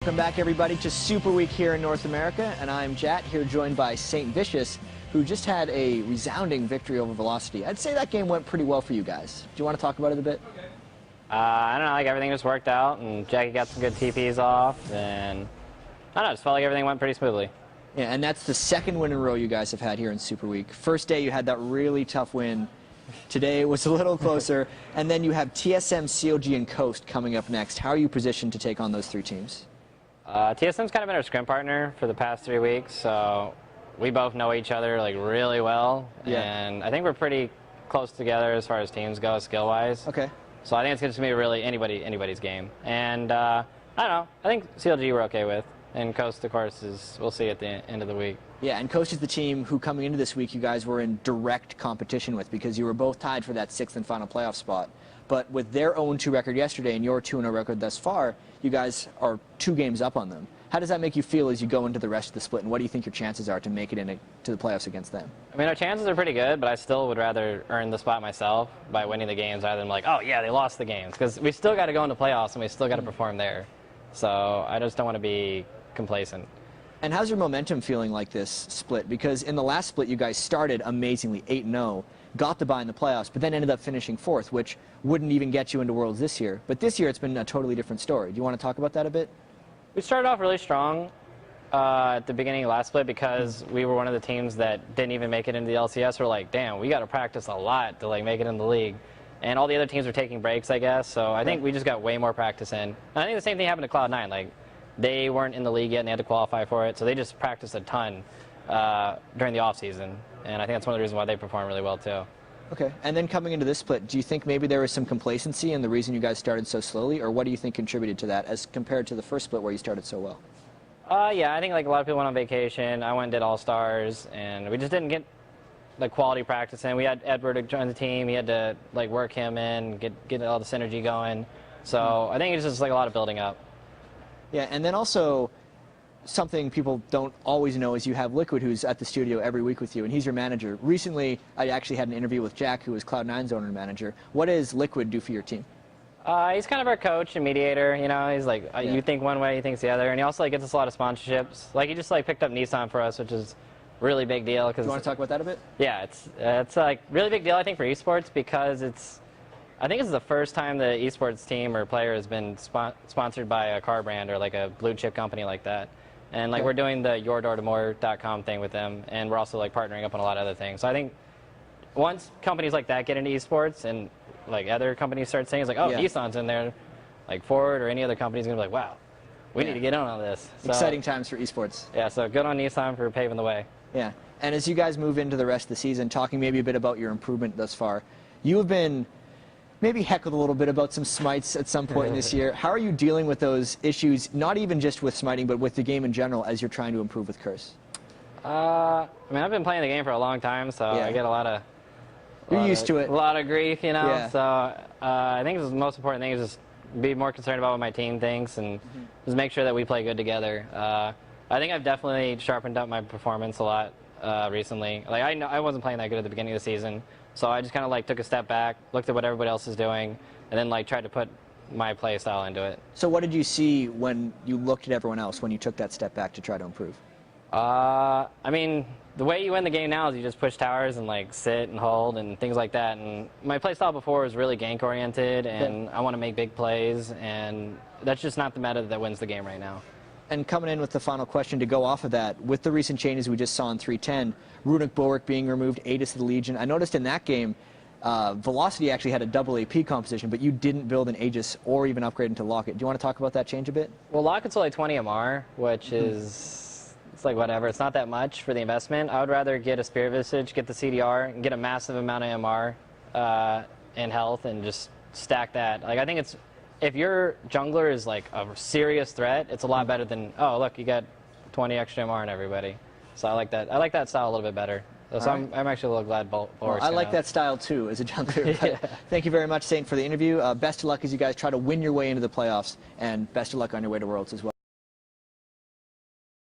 Welcome back, everybody, to Super Week here in North America, and I'm Jat, here joined by SaintVicious, who just had a resounding victory over Velocity. I'd say that game went pretty well for you guys. Do you want to talk about it a bit? I don't know, like everything just worked out, and Jackie got some good TPs off, and I don't know, just felt like everything went pretty smoothly. Yeah, and that's the second win in a row you guys have had here in Super Week. First day you had that really tough win. Today it was a little closer, and then you have TSM, COG, and Coast coming up next. How are you positioned to take on those three teams? TSM's kind of been our scrim partner for the past 3 weeks, so we both know each other like really well, and I think we're pretty close together as far as teams go, skill-wise. Okay. So I think it's going to be really anybody's game, and I don't know. I think CLG we're okay with, and Coast, of course, we'll see at the end of the week. Yeah, and Coast is the team who, coming into this week, you guys were in direct competition with because you were both tied for that 6th and final playoff spot. But with their 0-2 record yesterday and your 2-0 record thus far, you guys are 2 games up on them. How does that make you feel as you go into the rest of the split, and what do you think your chances are to make it into the playoffs against them? I mean, our chances are pretty good, but I still would rather earn the spot myself by winning the games rather than like, oh yeah, they lost the games, because we still got to go into playoffs and we still got to perform there. So I just don't want to be complacent. And how's your momentum feeling like this split? Because in the last split, you guys started amazingly 8-0, got the bye in the playoffs, but then ended up finishing 4th, which wouldn't even get you into Worlds this year. But this year, it's been a totally different story. Do you want to talk about that a bit? We started off really strong at the beginning of last split because we were one of the teams that didn't even make it into the LCS. We're like, damn, we got to practice a lot to like make it in the league. And all the other teams were taking breaks, I guess. So I think we just got way more practice in. And I think the same thing happened to Cloud9. Like, they weren't in the league yet and they had to qualify for it. So they just practiced a ton during the off season. And I think that's one of the reasons why they perform really well too. Okay, and then coming into this split, do you think maybe there was some complacency in the reason you guys started so slowly, or what do you think contributed to that as compared to the first split where you started so well? Yeah, I think like a lot of people went on vacation. I went and did All-Stars, and we just didn't get the quality practice in. We had Edward to join the team. He had to like work him in, get all the synergy going. So I think it's just like a lot of building up. Yeah, and then also something people don't always know is you have Liquid, who's at the studio every week with you, and he's your manager. Recently, I actually had an interview with Jack, who was Cloud9's owner and manager. What does Liquid do for your team? He's kind of our coach and mediator. You know, he's like, you think one way, he thinks the other, and he also like gets us a lot of sponsorships. Like he just like picked up Nissan for us, which is a really big deal. Cause, do you want to talk about that a bit? Yeah, it's like really big deal I think for esports because I think it's the first time the esports team or player has been sponsored by a car brand or like a blue chip company like that. And like we're doing the yourdoortomore.com thing with them, and we're also like partnering up on a lot of other things. So I think once companies like that get into esports and like other companies start saying, it's like, oh, Nissan's in there, like Ford or any other company's gonna be like, wow, we need to get on this. So, exciting times for esports. Yeah, so good on Nissan for paving the way. Yeah, and as you guys move into the rest of the season, talking maybe a bit about your improvement thus far, you have been maybe heckled a little bit about some smites at some point in this year. How are you dealing with those issues, not even just with smiting, but with the game in general as you're trying to improve with Curse? I mean, I've been playing the game for a long time, so I get a lot of... You're used to it. A lot of grief, you know? Yeah. So I think the most important thing is just be more concerned about what my team thinks and just make sure that we play good together. I think I've definitely sharpened up my performance a lot recently. Like I wasn't playing that good at the beginning of the season. So I just kind of like took a step back, looked at what everybody else is doing, and then like tried to put my play style into it. So what did you see when you looked at everyone else when you took that step back to try to improve? I mean, the way you win the game now is you just push towers and like sit and hold and things like that. And my play style before was really gank oriented, and I want to make big plays, and that's just not the meta that wins the game right now. And coming in with the final question to go off of that, with the recent changes we just saw in 310, Runic Bulwark being removed, Aegis of the Legion, I noticed in that game, Velocity actually had a double AP composition, but you didn't build an Aegis or even upgrade into Locket. Do you want to talk about that change a bit? Well, Locket's only 20 MR, which is, it's like whatever, it's not that much for the investment. I would rather get a Spirit Visage, get the CDR, and get a massive amount of MR and health and just stack that. Like, I think it's, if your jungler is like a serious threat, it's a lot better than, oh, look, you got 20 extra MR on everybody. So I like that. I like that style a little bit better. So I'm actually a little glad Bulwark's I like that style too as a jungler. Thank you very much, Saint, for the interview. Best of luck as you guys try to win your way into the playoffs, and best of luck on your way to Worlds as well.